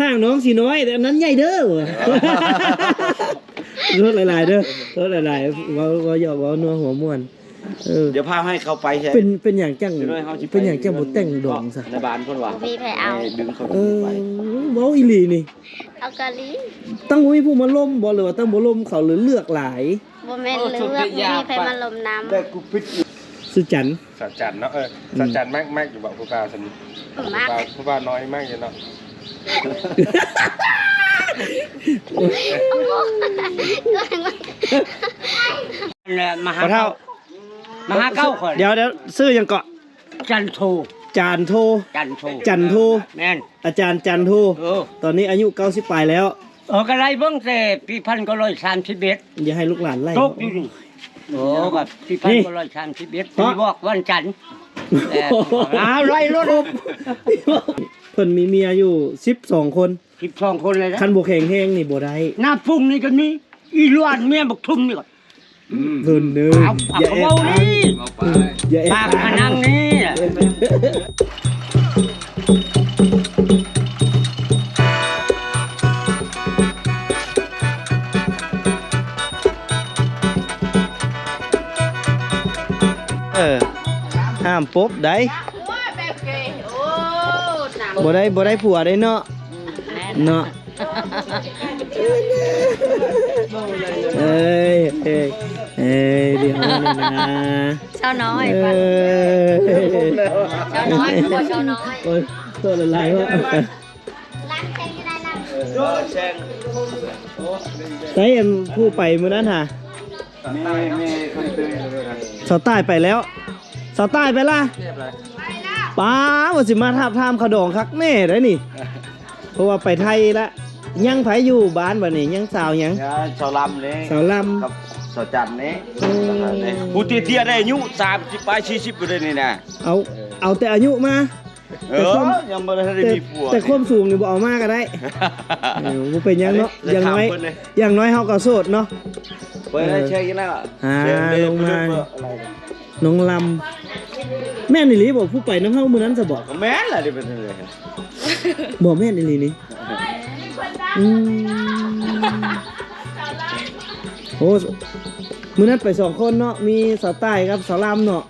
ห้างน้องสีน้อยแต่อันนั้นใหญ่เด้อรถหลายๆเด้อรถหลายๆว่าหยอกว่านัวหัวม่วนเดี๋ยวพาให้เขาไปใช่เป็นอย่างจังเป็นอย่างจังบ่แต่งดองซะในบ้านคนว่ามีไผเอาดึงเขาไปเว้าอีหลีนี่เอากะลีตั้งบ่มีผู้มาล้มบ่หรือว่าตั้งบ่ล้มเขาหรือเลือกหลายบ่แม่นเลือกมีไผมาลมน้ำแต่กูปิดสุจันทร์สัจจันเนาะสัจจันมากอยู่บ่ผู้บ่าวซั่นผู้บ่าวน้อยมากอยู่เนาะมาหาเก้าคนเดี๋ยวซื้อยังเกาะจันโทแม่นอาจารย์จันโทตอนนี้อายุ90ปลายแล้วก็ไล่เบิ่งแต่ปี1931อย่าให้ลูกหลานไล่ตกอยู่นี่กับปี1931ปีบอกวันจันทร์ไล่รถเพิ่นมีเมียอยู่12คน12คนเลยนะคันบ่แข็งแฮงนี่บ่ได้หน้าพุ่งนี่ก็มีอีล้วนเมียบักทุ่มนี่ก่อนเพิ่นเด้ออย่าเว้านี่อย่าปากพนังนี่ห้ามปุ๊บได้บ่ได้ผัวได้เนาะเนาะเอ้ยเดี๋ยวนี่นะเช้าน้อยเช้าน้อยเช้าน้อยโอ้ยตัวละลายวะใส่ผู้ไปมื้อนั้นฮะสาวใต้ไปแล้วสาวใต้ไปล่ะป้าว่าสิมาทับทามขดองคักแน่ได้นี่เพราะว่าไปไทยละยังไผอยู่บ้านบัดนี้ยังสาวยังสาวลำนี่สาวลำกับสาวจันนี่ผู้เตี้ยได้อายุ30ไป40ไปเลยนี่นะเอาแต่อายุมายังบ่ได้มีผัวแต่ความสูงนี่บ่เอามาก็ได้บ่เป็นยังเนาะอย่างน้อยเฮาก็โสดเนาะเปิดให้เช็คกันแล้วลงมาน้องลำแม่นอีหลีบอกผู้ไปน้ำเฮามื้อนั้นซะบอกแม่นล่ะดิเป็นเลยบ่แม่นอีหลีนี่โอ้มื้อนั้นไป2คนเนาะมีสาวใต้กับสาวลำเนาะ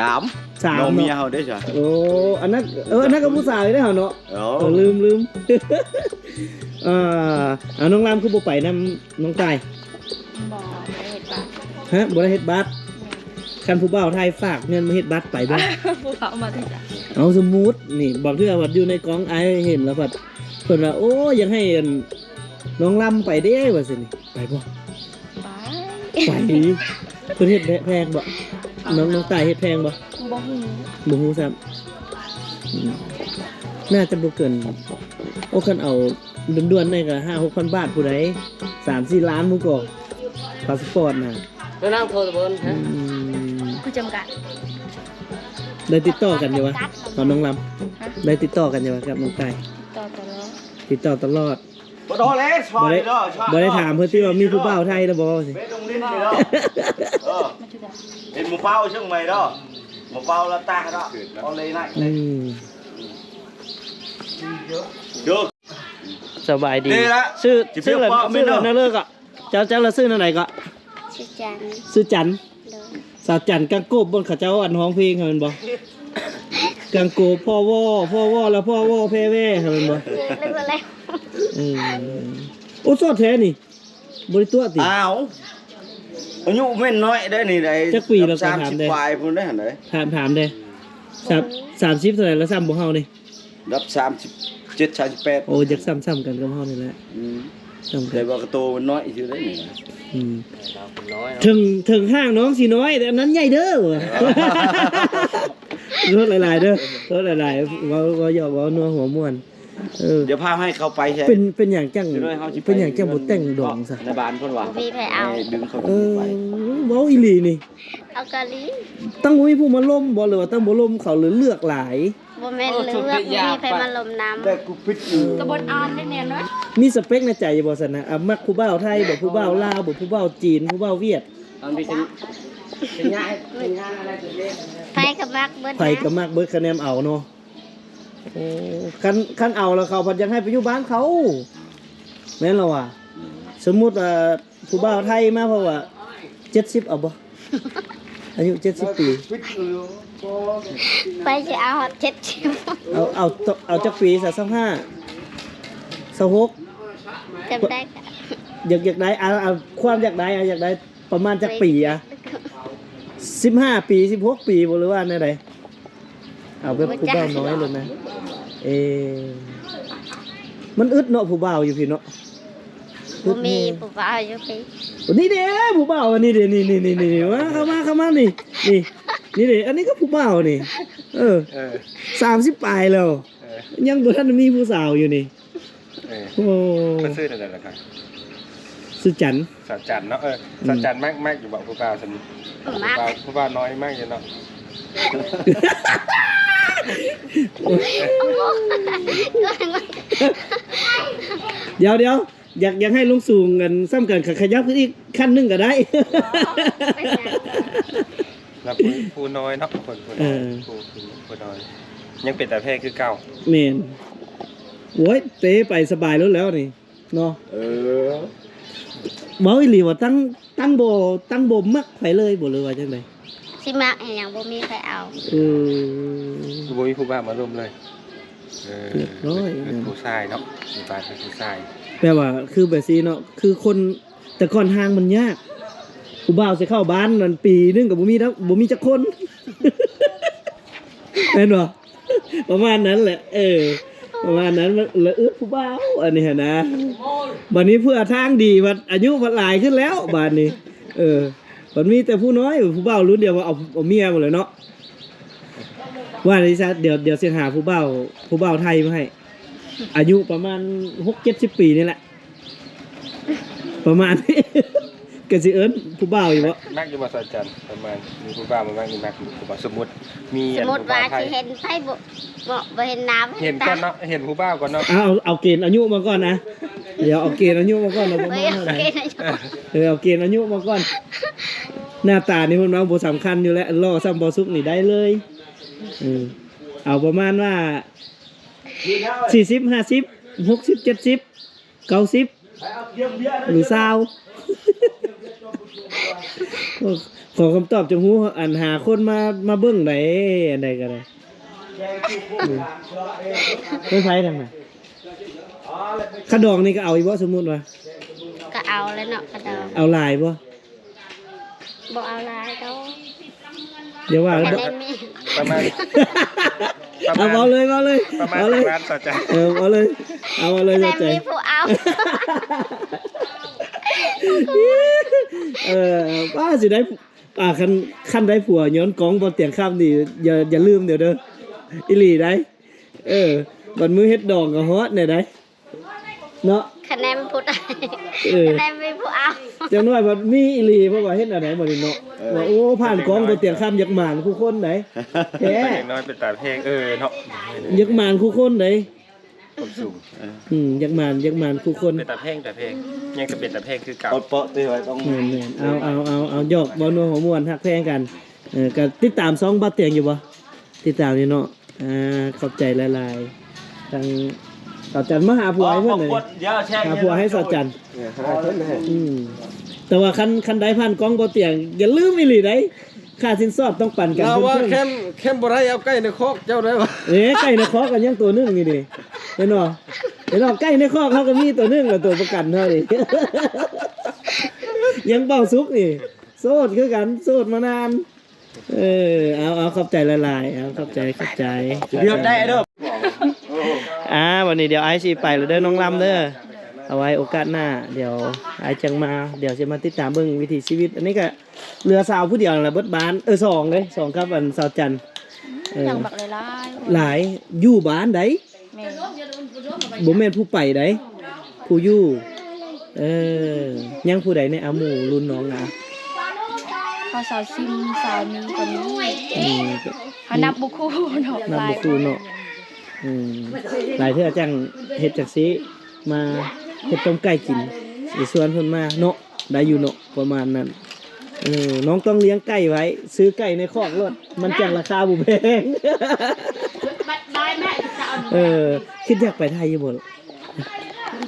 3น้องเมียเฮาได้จ้ะโอ้อันนั้นก็ผู้สาวได้เฮาเนาะลืมเอาน้องลำคือบ่ไปนำน้องใต้บ่ได้เฮ็ดบัตรคันผู้บ่าวไทยฝากเงินมาเฮ็ดบัตรไปบ่ผู้บ่าวมาที่จ้ะเอาสมมุตินี่บอกเทื่อว่าอยู่ในกองไอเห็นแล้วเพิ่นว่าโอ้ยังให้น้องลำไปเด้ว่าซั่นนี่ไปบ่ไปเพิ่นเฮ็ดแพงบ่น้องตายเฮ็ดแพงบ่บ่ฮู้ซ้ำน่าจะบ่เกินโอ้คันเอาด่วนๆได้ก็ 5-6,000 บาทผู้ใด 3-4 ล้านมื้อก็พาสปอร์ตน่ะแล้วนางโทรเบิ่นฮะผู้จำกัดได้ติดต่อกันอยู่วะตอนน้องลำได้ติดต่อกันอยู่วะกับน้องตายติดต่อตลอดบ่ได้ถามเพื่อนที่ว่ามีผู้บ่าวไทยแล้วบอกสิเห็นหมูเป้าช่างใหม่ดอกหมูเป้าละตาดอกเอาเลยนะเยอะสบายดีซื้อเลยนั่นเลิกอ่ะเจ้าละซื้อนั่นไหนก็ซื้อจันสาวจันกังโกบบนข้าเจ้าอันห้องเพลงเห็นบ่กังโกบพ่อว่แล้วพ่อว่แพ่แว่เห็นบ่โอ้สอดแท้นี่บริตัวติอ้าวอายุไม่น้อยได้นี่ได้จักปีเราถามได้ปลายพุ่นได้หั่นได้ถามได้30เท่าไหร่แล้วซ้ำบ่เฮานี่รับ37 38โอ้จักซ้ำกันกับเฮานี่แหละแต่ว่ากระโตมันน้อยซื่อได้นี่ถึงห้างน้องสีน้อยแต่อันนั้นใหญ่เด้อรถหลายๆเด้อรถหลายๆว่าหยอกว่านัวหัวม่วนเดี๋ยวพาให้เขาไปใช่เป็นอย่างจังเป็นอย่างจังบ่แต่งดองซะในบ้านคนว่ามีไผเอาดึงเขาไปเว้าอีหลีนี่เอากะลีตั้งบ่มีผู้มาล้มบ่หรือว่าตั้งบ่ล้มเขาหรือเลือกหลายบ่แม่นเลือกมีไผมาลมน้ำแต่กูปิดกระบวนอ่อนได้แน่เนาะมีสเปคในใจบ่ซั่นนะมักผู้บ่าวไทยบ่ผู้บ่าวลาวบ่ผู้บ่าวจีนผู้บ่าวเวียดไผก็มักเบิดไผก็มักเบิดคะแนนเอาเนาะ โอ้คันเอาแล้วเขาพัดยังให้ไปอยู่บ้านเขาแม่นเราอ่ะสมมุติว่าผู้บ่าวไทยมาเพราะว่า70เอาบ่ อายุ70 ปี ไปจะเอาเจ็ดชิว เอาจักปีซะ25 26 จำได้ค่ะ อยากได้เอาความอยากได้ประมาณจักปีอ่ะ15 ปี16 ปีบ่หรือว่าแนวใดเอาแบบผู้บ่าวน้อยเลยนะมันอึดเนาะผู้บ่าวอยู่พี่เนาะ บ่มีผู้บ่าวอยู่พี่ นี่เด้ผู้บ่าวนี่เด้นี่มาเข้ามานี่เด้อันนี้ก็ผู้บ่าวนี่30ปลายแล้วยังบ่ทันมีผู้สาวอยู่นี่โอ้ มันซื้อได้แล้วครับ สุจันทร์ สัจจันเนาะสัจจันแม็กอยู่บ่ผู้บ่าวซั่นผู้บ่าวน้อยมากอยู่เนาะ เดี๋ยวอยากให้ลุงสูงกันซ้ำกันขยับขึ้นอีกขั้นหนึงก็ได้ แล้วผู้น้อยเนาะคนผู้น้อยยังเป็นแต่เพศคือเก่า แม่นโอ้ยเตะไปสบายแล้วนี่เนาะเว้าอีหลีว่าตั้งบ่มักไผเลยบ่เลยว่าจังได๋ สิมักให้หยังบ่มีใครเอา บ่มีผู้บ่าวมาร่วมเลยผู้ชายเนาะมีบ้านเป็นผู้ชาย แปลว่าคือแบบซี่เนาะคือคนแต่ก่อนทางมันยากผู้บ่าวสิเข้าบ้านนั่นปีนึงก็บ่มีจักคน แม่นบ่ประมาณนั้นแหละประมาณนั้นละอึดผู้บ่าวอันนี้หั่นนะบัดนี้เพื่อทางดีบัดอายุบัดหลายขึ้นแล้วบัดนี้บัดมีแต่ผู้น้อยผู้บ่าวรุ่นเดียวว่าเอาเมียหมดเลยเนาะว่าดิซะเดี๋ยวสิหาผู้บ่าวไทยมาให้อายุประมาณ 6-70 ปีนี่แหละประมาณนี้ ก็สิเอิ้นผู้บ่าวอยู่บ่แม็กอยู่บ่สัจจันประมาณมีผู้บ่าวมาแม็กมีแม็กผู้บ่าวสมมุติมี สมมุติว่าสิเห็นไผบ่เห็นน้ำ เห็นก่อนเนาะเห็นผู้บ่าวก่อนเนาะเอาเกณฑ์อายุมาก่อนนะเดี๋ยวเอาเกณฑ์อายุมาก่อนเราประมาณเท่าไหร่เอาเกณฑ์อายุมาก่อนหน้าตานี่มันมาบ่สำคัญอยู่แล้วล่อซ้ำบ่สุกนี่ได้เลยเอาประมาณว่า40 50 60 70 90หรือ20ขอคำตอบจังหูอันหาคนมาเบิ่งได้อันใดก็ได้ไม่ไผทำไมขดองนี่ก็เอาอีกบ่สมมุติว่าก็เอาแล้วเนาะกระดองเอาลายบ่เอาลายดอก เดี๋ยวว่าประมาณเอาเลยประมาณร้านสัจจันเอาเลยสัจจันมีผู้เอาป้าสิได้คันได้ผัวย้อนกองบ่เตียงข้ามนี่อย่าลืมเดี๋ยวเด้ออีหลีได้บัดมือเฮ็ดดอกก็ฮอดแน่ได้เนาะคะแนนพูดคะแนนมีผู้เอาจังน้อยบัดมีอีหลีเพราะว่าเฮ็ดอันไหนบ่นี่เนาะว่าโอ้ผ่านกองบ่เตียงข้ามยักหมานคู่คนไหนแท้น้อยเป็นตาเพลงเนาะยักหมานคู่คนไหนความสูงยักหมานคู่คนเป็นตาเพลงยังก็เป็นตาเพลงคือเก่าเปาะๆติไว้ต้องเอาหยอกบ่นัวหัวม่วนฮักแพงกันก็ติดตามซองบ่เตียงอยู่บ่ติดตามอยู่เนาะขอบใจหลายๆทางสาวจันมาหาผัวให้เพิ่นเลยหาผัวให้สาวจันแต่ว่าคันได้พันกองบ่เตียงอย่าลืมอีหลีได้ค่าสินสอดต้องปั่นกันเราว่าเข้มบ่ได้เอาไก่ในคอกเจ้าได้บ่ไก่ในคอกกันยังตัวนึงนี่ดิเห็นบ่ไก่ในคอกเขาก็มีตัวนึงกับตัวประกันเท่านี้ยังเบาซุกนี่โสดคือกันโสดมานานเอาขอบใจหลายๆเอาขอบใจเดี๋ยวได้เด้อวันนี้เดี๋ยวไอซีไปแล้วเด้อน้องลำเด้อเอาไว้โอกาสหน้าเดี๋ยวไอจังมาเดี๋ยวจะมาติดตามเบิ่งวิถีชีวิตอันนี้ก็เรือสาวผู้เดียวแหละเบิดบ้าน2เลย2ครับอันสาวจันยังบักหลายอยู่บ้านใดบ่แม่นผู้ไปใดผู้อยู่ยังผู้ใดในอาหมู่รุ่นน้องนะเขาสาวซิมสาวมีคนนี้เขานับบุคูเนาะนับบุคูเนาะหลายเทื่อจังเฮ็ดจังซี่มาเฮ็ดต้มไก่กินสิชวนเพิ่นมาเนาะได้อยู่เนาะประมาณนั้นน้องต้องเลี้ยงไก่ไว้ซื้อไก่ในคอกรถมันจังราคาบ่แพงบัดได้แม่จะเอา คิดอยากไปไทยอยู่บ่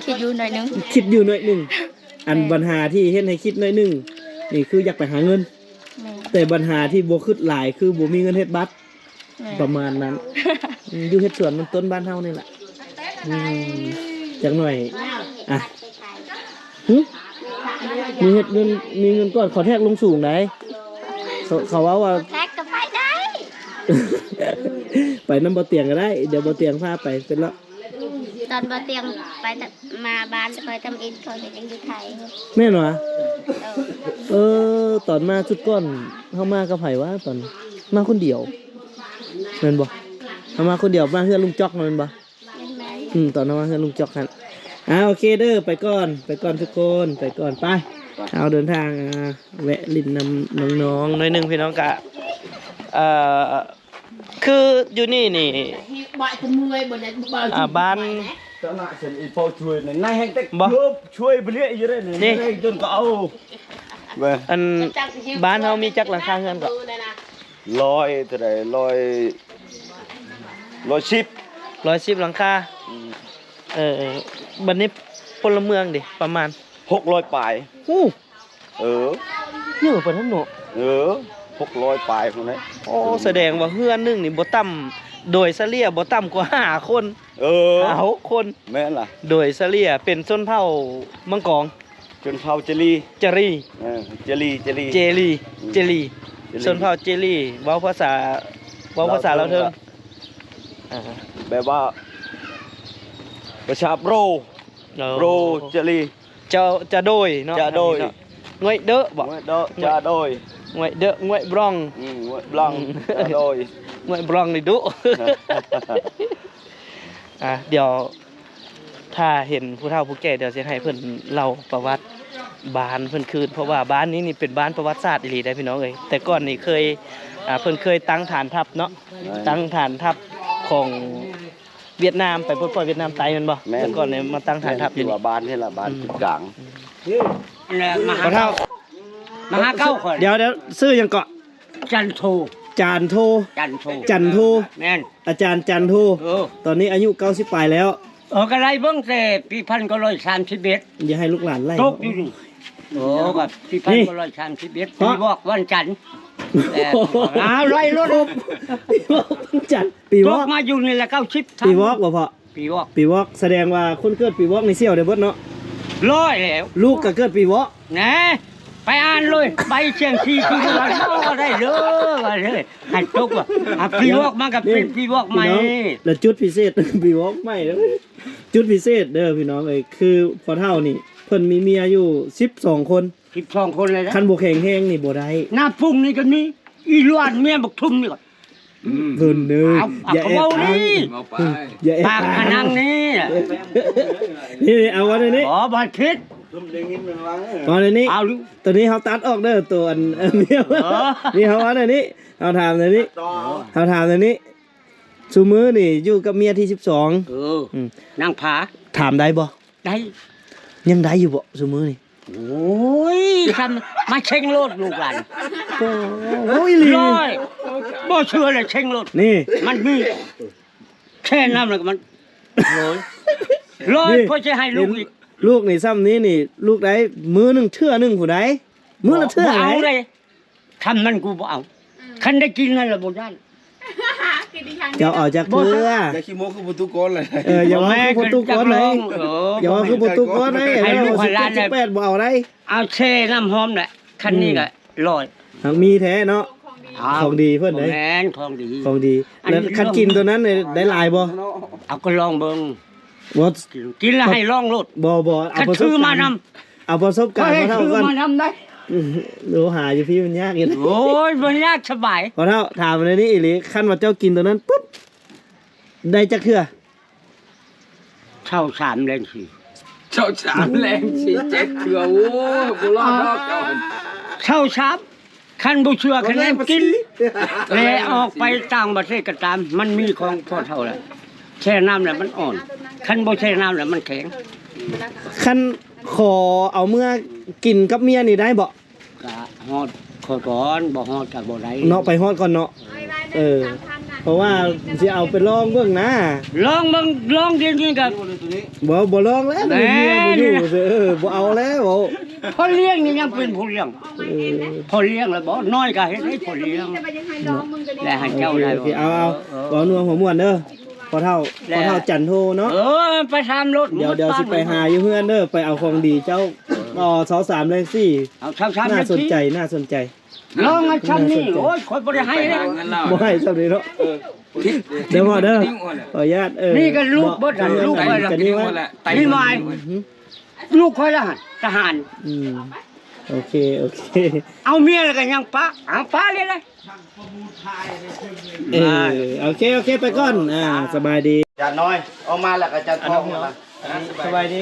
คิดอยู่หน่อยนึง คิดอยู่หน่อยหนึงอันปัญหาที่เฮ็ดให้คิดหน่อยหนึงนี่คืออยากไปหาเงิน แม่ แต่ปัญหาที่บ่คิดหลายคือบ่มีเงินเฮ็ดบัตร แม่ ประมาณนั้นอยู่เฮ็ดสวนมันต้นบ้านเฮานี่แหละจักหน่อยอ่ะหึมีเฮ็ดเงินมีเงินก่อนขอแทกลงสูงไหนเขาว่า แท็กก็ไปได้ ไปน้ำบ่เตียงก็ได้เดี๋ยวบ่เตียงพาไปเป็นละ ตอนบ่เตียงไปมาบ้านไปทำอินเขาจะยังอยู่ไทย แม่นวะตอนมาชุดก้อนเฮามากับไผวะตอนมาคนเดียวแม่นบ่เฮามาคนเดียวมาเฮือนลุงจอกแม่นบ่ ยังไง ตอนนั้นมาเฮือนลุงจอกหั่นโอเคเด้อไปก่อนทุกคนไปก่อนไปเอาเดินทางแวะลิ้นนำน้องๆหน่อยหนึงพี่น้องกะคืออยู่นี่บ้าน ตอนนั้นฉันอีพอช่วยในแห่งเต็กช่วยไปเรื่อยอยู่เลยนี่จนก็เอา อันบ้านเฮามีจักหลังคาเฮือนก็ 100เท่าใด110 110หลังคาบัดนี้พลเมืองดิประมาณ 600ปลาย โอ้ เออ เยอะปานนั้นเนาะ 600ปลายพวกนั้น โอ้แสดงว่าเฮือนหนึงนี่บ่ต่ำโดยเฉลี่ยบ่ต่ำกว่า5คน6คน แม่นล่ะ โดยเฉลี่ยเป็นชนเผ่ามังกร จนเผาเจลี จรี เจลี เจลีชนเผ่าเจลีเว้าภาษาเราเถิง แบบว่าประชาโรเจลี จะโดยเนาะ จะโดย ง่วยเด้อบ่ จะโดย ง่วยเด้อง่วยบรอง บลังจะโดย ง่วยบรองนี่ดุ เดี๋ยวถ้าเห็นผู้เฒ่าผู้แก่เดี๋ยวจะให้เพิ่นเล่าประวัติบ้านเพิ่นคืนเพราะว่าบ้านนี้นี่เป็นบ้านประวัติศาสตร์อีหลีได้พี่น้องเอ้ยแต่ก่อนนี่เคยเพิ่นเคยตั้งฐานทัพเนาะตั้งฐานทัพของเวียดนามไปปลดปล่อยเวียดนามไต้แม่นบ่แต่ก่อนนี่มาตั้งฐานทัพอยู่ ที่ นี่ ว่าบ้านนี่ล่ะบ้านจุดกลาง มา ผู้เฒ่า หาเก้าคน เดี๋ยวซื้อหยังเกาะ จันโท จานโท จันโท จันโท แม่น อาจารย์จันโทตอนนี้อายุ90ปลายแล้ว ก็ไรเบิ่งแต่ปี1931 อย่าให้ลูกหลานไล่ ตกอยู่นี่แบบปี1931ปีบอกวันจันทร์ไรรถ ปีวอกจัดปี ต วอก ก มาอยู่นี่แหละ90 ปีวอกบ่พอ ปีวอก แสดงว่าคนเกิดปีวอกในเสี่ยวได้เบิดเนาะ ร้อยแล้ว ลูกก็เกิดปีวอก นะไปอ่านเลยใบเชียงที่ที่เราได้เลยหันตกว่าปีวอกมากับเป็นปีวอกใหม่ พี่น้องแล้วจุดพิเศษ ปีวอกใหม่แล้วจุดพิเศษเด้อพี่น้องเอ้ยคือพอเท่านี่เพิ่นมีเมียอยู่12คน 12คนเลยนะ คันบ่แข็งแรงนี่บ่ได้ หน้าพุ่งนี่ก็มีอีล้วนเมียบักทุ่มนี่ก็ เพิ่นเด้ออย่าแอบ เอา อ้าง นี่ อย่าแอบ ปาก อ้าง นังนี่ นี่เอาไว้ในนี้ บ่คิด เอาในนี้ เอาลู ตัวนี้เขาตัดออกเด้อตัวอันเมียนี่เขาว่าในนี้เอาถามในนี้เขาถามในนี้ซุมื้อนี่อยู่กับเมียที่12 นางผา ถามได้บ่ ได้ ยังได้อยู่บ่ซุมื้อนี่ โอ้ยทำมาเช็งโลดลูกหลาน โอ้ยลี ร้อยบ่เชื่อเลยเช็งโลด นี่ มันมีแค่น้ำแล้วก็มันร้อยเพราะจะให้ลูกอีก ลูกนี่ซ้ำนี้นี่ลูกได้มื้อหนึงเทื่อหนึงผู้ใดมื้อละเทื่อ บ่ ไหน เอาเลยทำมันกูบ่เอาคันได้กินนั่นละบ่ได้ เจ้าออกจากเทื่อ ได้ขี้โมคือประตูโกนเลย อย่าว่าคือประตูก้อนไหนอย่าว่าคือประตูก้อนไหน ให้ลูกให้หลานได้ 18บ่เอาได้ เอาแช่น้ำหอมแหละคันนี้ก็ร้อย หากมีแท้เนาะของดีเพิ่นเด้ แม่นของดี ของดี อันนี้ แล้วคันกินตัวนั้นเนี่ยได้หลายบ่ เอาก็ลองเบิ่ง บ่ กินแล้วให้ลองโลด บ่เอา คัน ประสบ ซื้อมา การ นำ ณ์เอาประสบการณ์มาเท่า ซื้อ กัน มานำได้ หนูหาอยู่พี่มันยากอยู่นะ โอ้ยมันยากสบาย พอเท่าถามเลยนี่อีหลีคันว่าเจ้ากินตัวนั้นปุ๊บได้จักเทื่อ เช่า3แรงสิ เจ้าสามแรงสีเจ็ดเถื่อโอ้กูรอดรอบเจ้า เช่าชับคันบ่เชื่อคันแนมกินแล้วออกไปต่างประเทศก็ตาม มันมีของพอเท่าแล้วแช่น้ำแล้วมันอ่อนคันบ่แช่น้ำแล้วมันแข็ง คันขอเอาเมื่อกินกับเมียนี่ได้บ่ ก็ฮอดขอก่อนบ่ฮอดก็บ่ได้ เนาะไปฮอดก่อนเนาะ เพราะว่าสิเอาไปลองเบิ่งนะ ลองมึงลองจริงๆกับ บ่ลองแล้ว แหน่ เมียบ่อยู่บ่เอาแล้วบ่ พ่อเลี้ยงนี่ยังเป็นผู้เลี้ยง เออ พ่อเลี้ยงแล้วบ่น้อยก็เฮ็ดให้พ่อเลี้ยงและให้เจ้าได้ โอเคเอาบ่นัวหัวม่วนเด้อพอเท่าจันโทเนาะ ไปทำรถ เดี๋ยวสิไปหาอยู่เพื่อนเด้อไปเอาของดีเจ้า23เลยสิ เอาทำ น่าสนใจ ลองให้ชั้นนี่โอ้ยคนบ่ได้ให้เลย บ่ให้ซำนี้เนาะเดี๋ยวบ่เด้อขออนุญาตนี่ก็ลูกบ่ได้ลูก ไป ไปละ กันนี่ว่า นี่หมายลูกคอยละทหาร โอเค เอาเมียแล้วก็ยังปะเอาปะเลยเลย โอเคไปก่อนสบายดี Chà nói, ông ma là cái chà อันน้อง thong เหรอ mà. สบายดี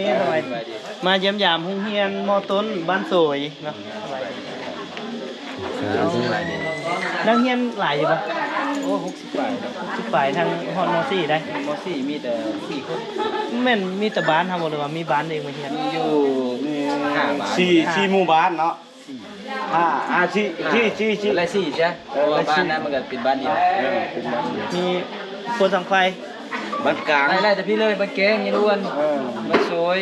มาเยี่ยมยามโรงเรียนมต้นบ้านสวยเนาะนักเรียนหลายอยู่ปะ โอ้60 บาท ฝ่ายทางฮอดม.4ได้ ม.4มีแต่4คน แม่นมีแต่บ้านทำหมดเลยว่ามีบ้านเองมาเรียน อยู่5 บาท Chi mua bán nó. Chi. และ4ใช่เพราะว่าบ้านนั้นมันก็เป็นบ้านเดียว มีคนสังไฟ Bán cá. ไล่แต่พี่เลยบ้านแกงยี่ล้วนบ้านซอย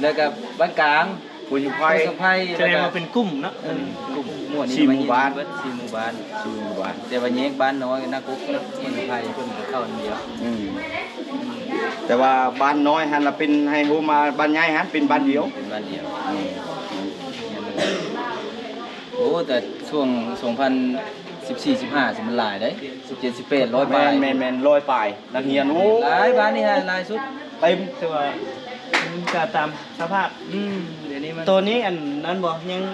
แล้วก็บ้านกลาง Của những บ้าน khoai. สังไพ่ แสดงว่าเป็นกลุ่มเนาะ กลุ่มหมู่นี้ 4 หมู่บ้าน เบิด4 หมู่บ้านแต่ว่าแยกบ้านน้อยนักกุ๊กนักเอ็นไพ่เพิ่นก็เข้าอันเดียว แต่ว่าบ้านน้อยหันละเป็นให้ฮู้มาบ้านใหญ่หันเป็นบ้านเดียว เป็นบ้านเดียวโอ้แต่ช่วง2014-15สิมันหลายเด้17-18 100 แม บาท นแมนลอยปลายนักเรียนโอ้ หลายบ้านนี่ฮะหลายสุด เต็ม แต่ว่ามันก็ตามสภาพ เดี๋ยวนี้มัน ตัวนี้อันนั้นบ่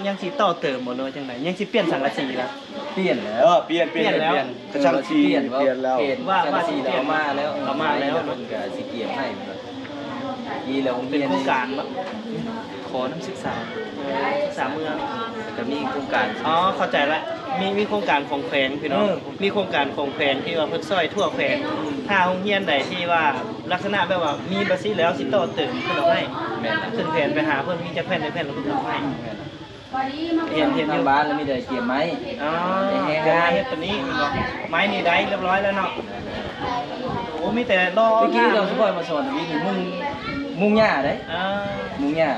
ยังสิต่อเติมบ่เลยจังไดยังสิเปลี่ยนสังกะสีแล้ว เปลี่ยนแล้ว เปลี่ยน เปลี่ยนแล้ว กระชังชี เปลี่ยน เปลี่ยนแล้ว เปลี่ยน ว่า ว่าสี เปลี่ยน เอามาแล้ว เอามาแล้ว มันก็สิเกี่ยมให้มันก็อีแล้วผม เป็ เป น ลี่ยน โครงการบ่ ขอน้ำศึกษา ศึกษาเมือง จะมีโครงการ อ๋อเข้าใจละมีโครงการของแขวงพี่น้องมีโครงการของแขวงที่ว่าเพิ่นซอยทั่วแขวงถ้าโรงเรียนใดที่ว่าลักษณะแบบว่ามีบัดซี่แล้วสิต่อเติมเพิ่นเอาให้ แม่นนะ ขึ้นแผนไปหาเพิ่นมีจักแผ่นได้แผ่นแล้วเพิ่นเอาให้เห็นอ ทาง ยู่ บ้านแล้วมีแต่เกี่ยมไม้ อ๋อเดี๋ยวมาเฮ็ดตัวนี้ไม้นี่ได้เรียบร้อยแล้วเนาะโอ้มีแต่รอ เมื่อกี้เราสปอยมาสอนวิธีมุงหญ้าได้ อ่า มุงหญ้า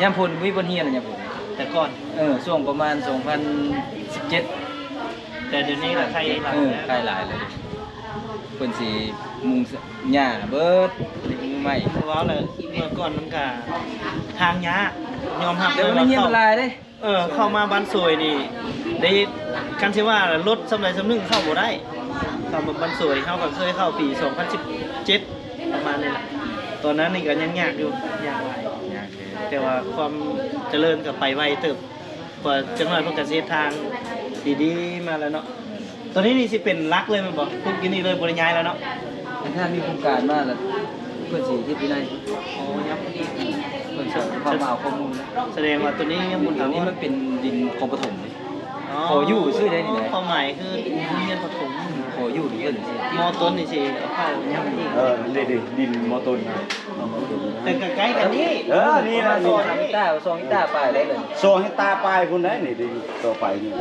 ยามพลวิบนเฮียนยามพล แต่ก่อน ช่วงประมาณ2017 แต่เดี๋ยวนี้ก็ใครหลังแล้ว ใกล้หลายเลยเพิ่นสิมุงหญ้าเบิดมุงไม้ เพราะว่าเลยเมื่อก่อนมันก็ทางยากยอมรับ เดี๋ยวมันเฮียนมันหลายเด้ เข้ามาบ้านสวยนี่ได้กันสิว่ารถสำไรสำนึงเข้าบ่ได้เข้ามาบ้านสวยเข้าก็เคยเข้าปี2017ประมาณนี้แหละตอนนั้นนี่ก็ยังยากอยู่ยากหลายแต่ว่าความเจริญกับไปไวเติบกว่าจังหวัดเพิ่นก็สิเฮ็ดทางดีๆมาแล้วเนาะตอนนี้นี่สิเป็นรักเลยแมันบ่พวกกินนี่เลยบ่ได้ย้ายแล้วเนาะ ถ้ามีโครงการมาแล้วเพื่อนสิที่วินัย โอ้ยับอีก เพื่อนจะเข้ามาเอาข้อมูลนะ แสดงว่าตัวนี้ยังบ่ ตร ถาง ม นี้ ว่า มันเป็นดินของปฐมเลย ขออยู่ชื่อได้นี่ไหน ความหมายคือโรงเรียนประถม ขออยู่หรือเพื่อนสิ มอต้นนี่สิเอาเข้ายับอีก ดินมอตุน แต่ก็ใกล้กันนี่ นี่ มา นะ ซองกีตาร์ซองกีตาร์ป้ายได้เลย โซให้ตาปลายคนได้นี่ดิต่อไปนี่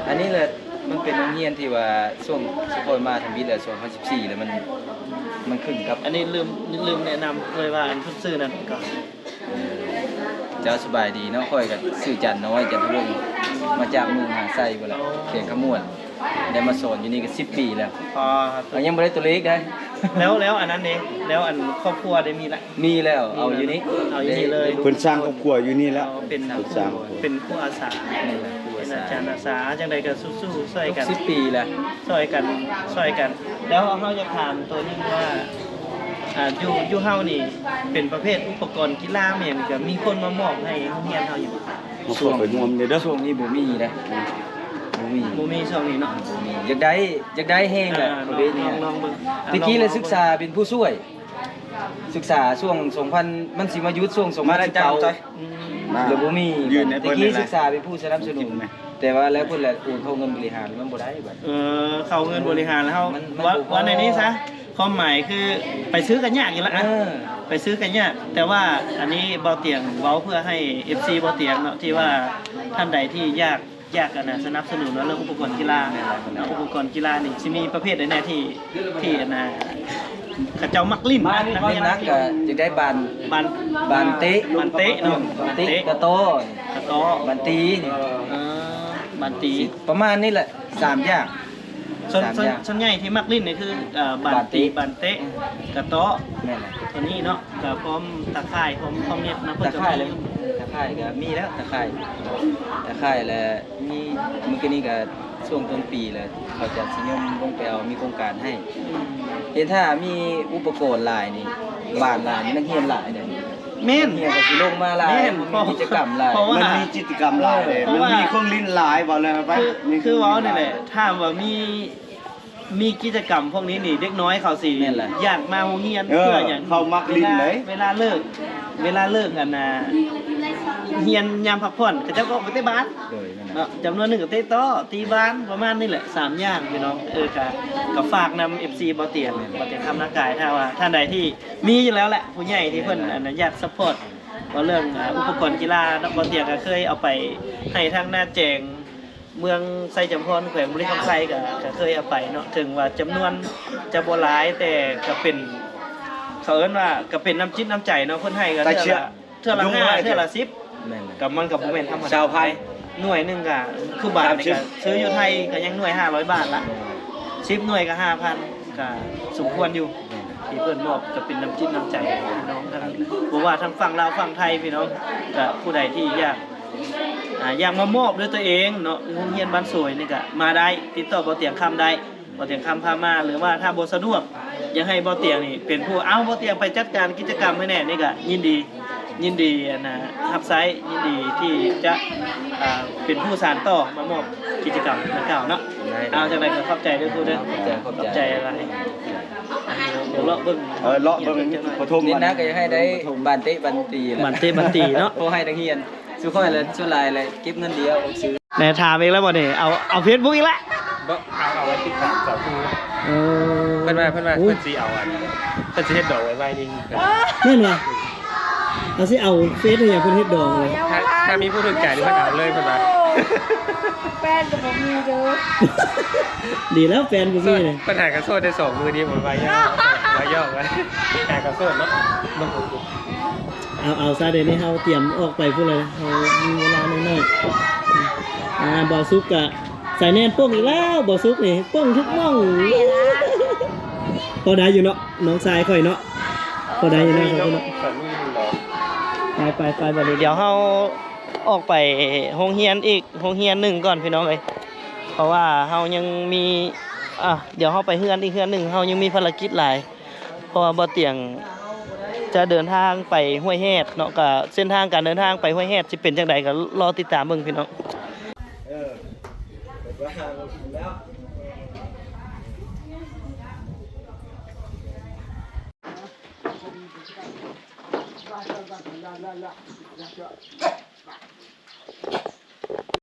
อันนี้เลยมันเป็นโรงเรียนที่ว่าช่วงสปอยมาทำบิดเลย2014แล้วมันขึ้นครับ อันนี้ลืมแนะนำเลยว่าอันเพิ่นซื้อนั่นก็ เจ้าสบายดีเนาะค่อยกับสื่อจันน้อยจันทวงศ์มาจากเมืองหาไซบ่ล่ะเขียนขมวนได้มาสอนอยู่นี่ก็10 ปีแล้ว พอ เรายังบ่ได้ตัวเล็กได้ แล้วอันนั้นเด้แล้วอันครอบครัวได้มีละ มีแล้วเอาอยู่นี่ เอาอยู่นี่เลย เพิ่นสร้างครอบครัวอยู่นี่แล้ว เอาเป็น เพิ่นสร้าง เป็นผู้อาสา นี่แหละครู เป็น อา อา สา จารย์อาสาจังใดก็สู้ๆช่วยกัน 10 ปีแล้ว ช่วยกัน แล้วเขาจะถามตัวนี้ว่าอยู่เฮานี่เป็นประเภทอุปกรณ์กีฬาแม่นก็มีคนมามอบให้โรงเรียนเฮาอยู่ มาขอไปรวมนี่เด้อ ช่วงนี้บ่มีนะบ่มี บ่มีช่วงนี้เนาะ บ่มีอยากได้แห้งแหละประเภทนี้ น้องเบิ่ง ตะกี้เลยศึกษาเป็นผู้ช่วย ศึกษาช่วง2000มันสิมายุดช่วง2019 อืม หรือบ่มี ยืนใน ตะ เพิ่น กี้ นี่แห ศึ ละ กษาเป็นผู้สนับสนุน จริงไหม แต่ว่าแล้วเพิ่นแหละโอนเข้าเงินบริหารมันบ่ได้บัด เข้าเงินบริหารแล้วเฮา มัน ว่าในนี้ซะความหมายคือไปซื้อกันยากอยู่แล้วอะไปซื้อกันยากแต่ว่าอันนี้เบาเตียงเว้าเพื่อให้ FC เบาเตียงเนาะที่ว่าท่านใดที่อยาก อยากกันนะสนับสนุนเรื่องอุปกรณ์กีฬาอุปกรณ์กีฬานี่สิมีประเภทใดแน่ที่นะเขาเจ้ามักลิ้น นักเล่นนักก็จะได้บาน บัน บานเตะ บันเตะเนาะ บานเตะกระโต กระโต๊ะ บานตีนี่ บันตี ประมาณนี้แหละ3อย่าง ส่วนใหญ่ที่มักลิ้นนี่คือบันตีบันเตะกระโต๊ะ แม่นแหละ ตัวนี้เนาะกับพร้อมตะข่ายพร้อมเน็ตนะ ตะไคร้เลยตะไคร้ก็มีแล้วตะไคร้แล้วมีมื้อกี้นี้ก็ช่วงต้นปีเลยเขาจะสิยมลงไปเอามีโครงการให้เห็นถ้ามีอุปกรณ์หลายนี่บ้านหลายนี่นักเรียนหลายเนี่ย แม่น เรียนก็สิลงมาหลาย แม่น มีกิจกรรมหลาย เพราะว่า มันมีกิจกรรมหลายเลย เพราะ มัน ว่า มีเครื่องลิ้นหลายบอกเลยไป คือเว้านี่แหละถ้าว่ามีกิจกรรมพวกนี้นี่เด็กน้อยเขาสิ แม่นแหละ อยากมาโรงเรียน เออ เพื่ออย่าง เขามักลิ้นเลย เวลาเลิกกันนะเฮียนยามพักผ่อนเขาเจ้าก็ไปเตะบาส โดยนั่นน่ะ เนาะจำนวนหนึ่งกับเตะโต้ตีบาสประมาณนี่แหละ3อย่างพี่น้องกับฝากนำ FC บ่เตียนคำนักกายถ้าว่าท่านใดที่มีอยู่แล้วแหละผู้ใหญ่ที่เพิ่นอยากซัพพอร์ตว่าเรื่องอุปกรณ์กีฬาบ่เตียนก็เคยเอาไปให้ทางหน้าแจงเมืองไซจำพรแขวงบุรีคำไซก็เคยเอาไปเนาะถึงว่าจำนวนจะบ่หลายแต่ก็เป็นเขาเอิ้นว่าก็เป็นน้ำจิตน้ำใจเนาะเพิ่นให้ก็เทื่อละ5เทื่อละ10 แม่นเลย กับมันกับบ่แม่นธรรมดา ชาวไทย หน่วยหนึงก็คือบาทนี่ก็ซื้ออยู่ไทยก็ยังหน่วย500 บาทละ10หน่วยก็ 5,000ก็สมควรอยู่ที่เพิ่นมอบก็เป็นน้ำจิตน้ำใจพี่น้องทั้งบ่ว่าทั้งฝั่งลาวฝั่งไทยพี่น้องก็ผู้ใดที่อยากมามอบด้วยตัวเองเนาะโรงเรียนบ้านสวยนี่ก็มาได้ติดต่อบ่เตียงคำได้บ่เตียงคำพามาหรือว่าถ้าบ่สะดวกอยากให้บ่เตียงนี่เป็นผู้บ่เตียงไปจัดการกิจกรรมให้แน่นี่ก็ยินดีรับไซต์ยินดีที่จะเป็นผู้สานต่อมามอบกิจกรรมดังกล่าวเนาะเอาจังไดก็ขอบใจด้วยผู้เด้อขอบใจอะไรเดี๋ยวเลาะเบิ่ง เลาะเบิ่งปฐม นี่นะก็จะให้ได้บานเตะบานตีแหละ บันเตบันตีเนาะ เพราะให้นักเรียนสุขค่อยแล้วสุลายเลยเก็บเงินเดียวผมซื้อ แหน่ถามเองแล้วบ่นี่เอา Facebook อีกแล้ว บ่เอาไว้ติดตามสาวคือ เพิ่นว่าเพิ่นสิเอาอันเพิ่นสิเฮ็ดดอกไว้ไว้นี่ นั่นว่ะเอาสิเอาเฟซอย่างเพิ่นเฮ็ดดองเลย ถ้ามีผู้ถูกใจหรือเพิ่นเอาเลยเพิ่นว่า แฟนกับผมมีเด้อ ดีแล้วแฟนบ่มีเลย เพิ่นหากระโซดได้2มือนี้ผมไว้ย่อไว้หากระโซดเนาะบ่ถูก เอาซะเดี๋ยวนี้เฮาเตรียมออกไปพุ่นเลยเฮามีเวลาน้อยๆบ่ซุกก็ใส่แน่นโป้งอีกแล้วบ่ซุกนี่โป้งทุกม่องพอได้อยู่เนาะน้องชายข่อยเนาะพอได้อยู่เนาะครับพี่เนาะ ฝันมีดอก ไปบัดนี้เดี๋ยวเฮาออกไปโรงเรียนอีกโรงเรียนหนึงก่อนพี่น้องเอ้ยเพราะว่าเฮายังมีเดี๋ยวเฮาไปเฮือนอีกเฮือนหนึงเฮายังมีภารกิจหลายเพราะว่าบ่เตียงจะเดินทางไปห้วยแฮดเนาะก็เส้นทางการเดินทางไปห้วยแฮดสิเป็นจังไดก็รอติดตามเบิ่งพี่น้อง